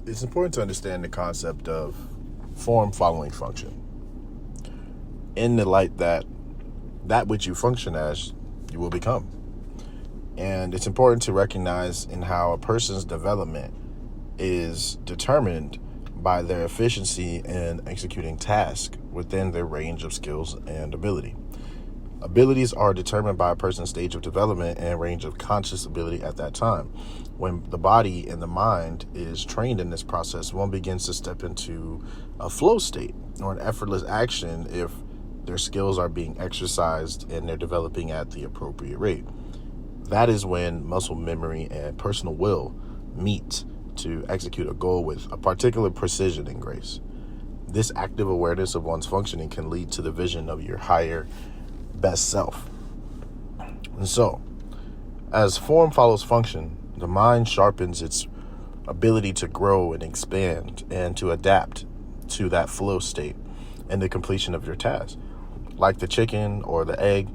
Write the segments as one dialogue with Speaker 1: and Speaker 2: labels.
Speaker 1: it's important to understand the concept of form following function in the light that which you function as, you will become. And it's important to recognize in how a person's development is determined by their efficiency in executing tasks within their range of skills and ability. Abilities are determined by a person's stage of development and range of conscious ability at that time. When the body and the mind is trained in this process, one begins to step into a flow state or an effortless action if their skills are being exercised and they're developing at the appropriate rate. That is when muscle memory and personal will meet to execute a goal with a particular precision and grace. This active awareness of one's functioning can lead to the vision of your higher best self. And so, as form follows function, the mind sharpens its ability to grow and expand and to adapt to that flow state and the completion of your task. Like the chicken or the egg,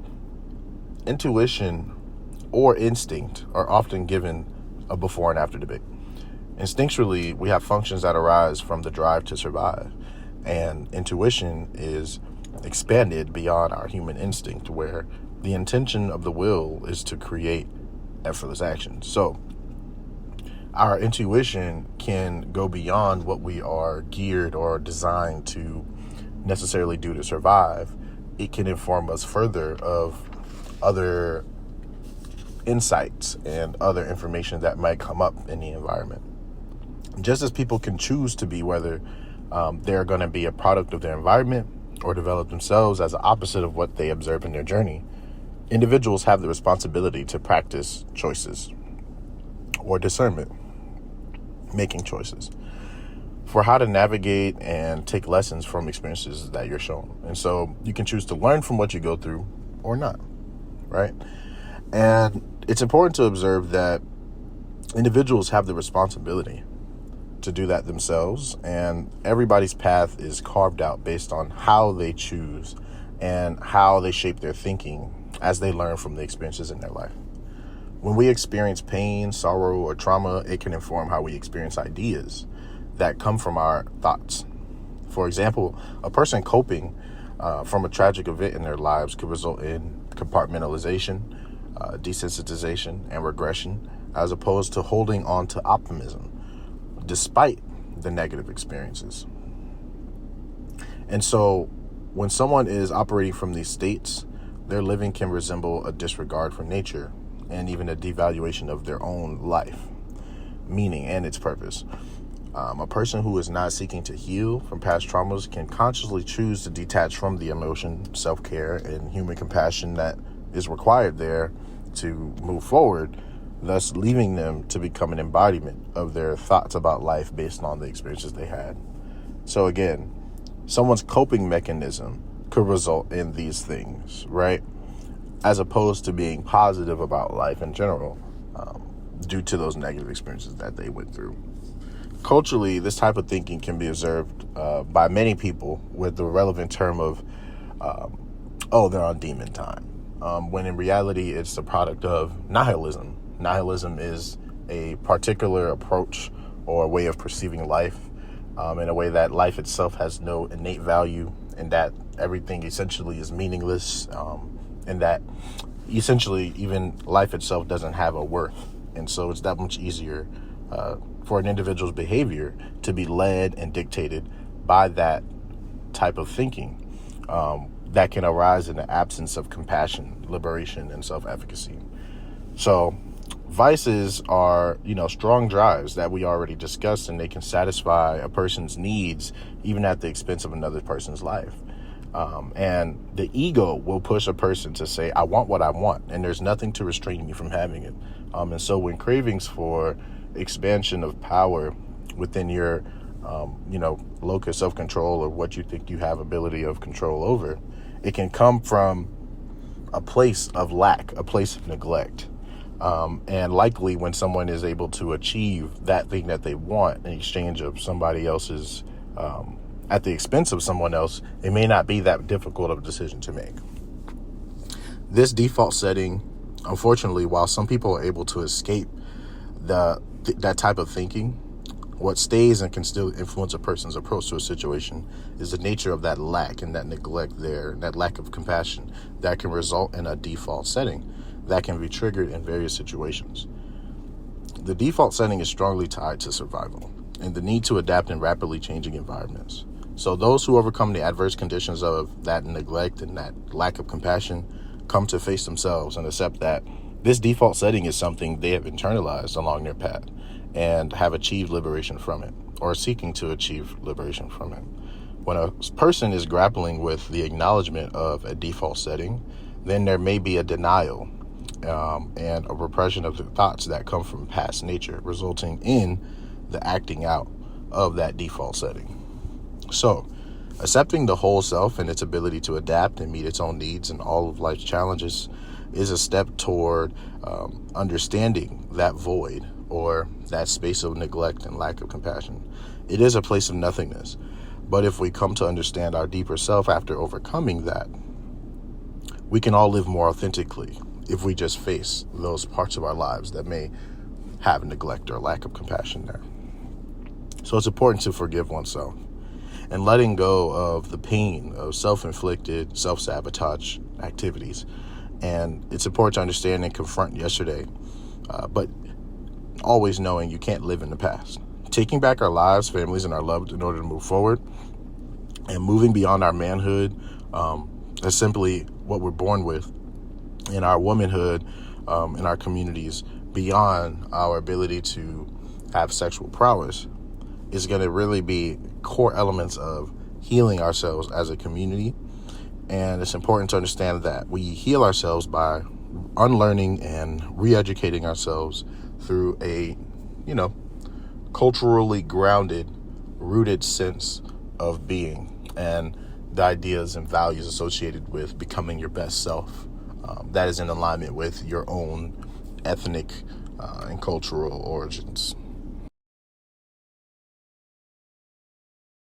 Speaker 1: intuition or instinct are often given a before and after debate. Instinctually, we have functions that arise from the drive to survive, and intuition is expanded beyond our human instinct, where the intention of the will is to create effortless action. So our intuition can go beyond what we are geared or designed to necessarily do to survive. It can inform us further of other insights and other information that might come up in the environment. Just as people can choose to be whether they're going to be a product of their environment or develop themselves as the opposite of what they observe in their journey, individuals have the responsibility to practice choices or discernment, making choices for how to navigate and take lessons from experiences that you're shown. And so you can choose to learn from what you go through or not, right? And it's important to observe that individuals have the responsibility to do that themselves, and everybody's path is carved out based on how they choose and how they shape their thinking as they learn from the experiences in their life. When we experience pain, sorrow, or trauma, it can inform how we experience ideas that come from our thoughts. For example, a person coping from a tragic event in their lives could result in compartmentalization, desensitization, and regression, as opposed to holding on to optimism despite the negative experiences. And so when someone is operating from these states, their living can resemble a disregard for nature and even a devaluation of their own life, meaning and its purpose. A person who is not seeking to heal from past traumas can consciously choose to detach from the emotion, self-care, and human compassion that is required there to move forward, thus leaving them to become an embodiment of their thoughts about life based on the experiences they had. So again, someone's coping mechanism could result in these things, right? As opposed to being positive about life in general, due to those negative experiences that they went through. Culturally, this type of thinking can be observed by many people with the relevant term of, they're on demon time, when in reality it's the product of nihilism. Nihilism is a particular approach or way of perceiving life in a way that life itself has no innate value, and that everything essentially is meaningless, and that essentially even life itself doesn't have a worth. And so it's that much easier for an individual's behavior to be led and dictated by that type of thinking that can arise in the absence of compassion, liberation, and self-efficacy. So vices are, strong drives that we already discussed, and they can satisfy a person's needs even at the expense of another person's life. And the ego will push a person to say, I want what I want, and there's nothing to restrain me from having it. And so when cravings for expansion of power within your, locus of control, or what you think you have ability of control over, it can come from a place of lack, a place of neglect. And likely when someone is able to achieve that thing that they want in exchange of somebody else's, at the expense of someone else, it may not be that difficult of a decision to make. This default setting, unfortunately, while some people are able to escape that type of thinking, What stays and can still influence a person's approach to a situation is the nature of that lack and that neglect there, that lack of compassion that can result in a default setting that can be triggered in various situations. The default setting is strongly tied to survival and the need to adapt in rapidly changing environments. So those who overcome the adverse conditions of that neglect and that lack of compassion come to face themselves and accept that this default setting is something they have internalized along their path and have achieved liberation from it, or are seeking to achieve liberation from it. When a person is grappling with the acknowledgement of a default setting, then there may be a denial and a repression of the thoughts that come from past nature, resulting in the acting out of that default setting. So, accepting the whole self and its ability to adapt and meet its own needs in all of life's challenges is a step toward understanding that void or that space of neglect and lack of compassion. It is a place of nothingness. But if we come to understand our deeper self after overcoming that, we can all live more authentically if we just face those parts of our lives that may have neglect or lack of compassion there. So it's important to forgive oneself and letting go of the pain of self-inflicted, self-sabotage activities. And it's important to understand and confront yesterday, but always knowing you can't live in the past. Taking back our lives, families, and our loved in order to move forward and moving beyond our manhood is simply what we're born with, in our womanhood, in our communities, beyond our ability to have sexual prowess, is going to really be core elements of healing ourselves as a community. And it's important to understand that we heal ourselves by unlearning and re-educating ourselves through a, culturally grounded, rooted sense of being and the ideas and values associated with becoming your best self. That is in alignment with your own ethnic and cultural origins.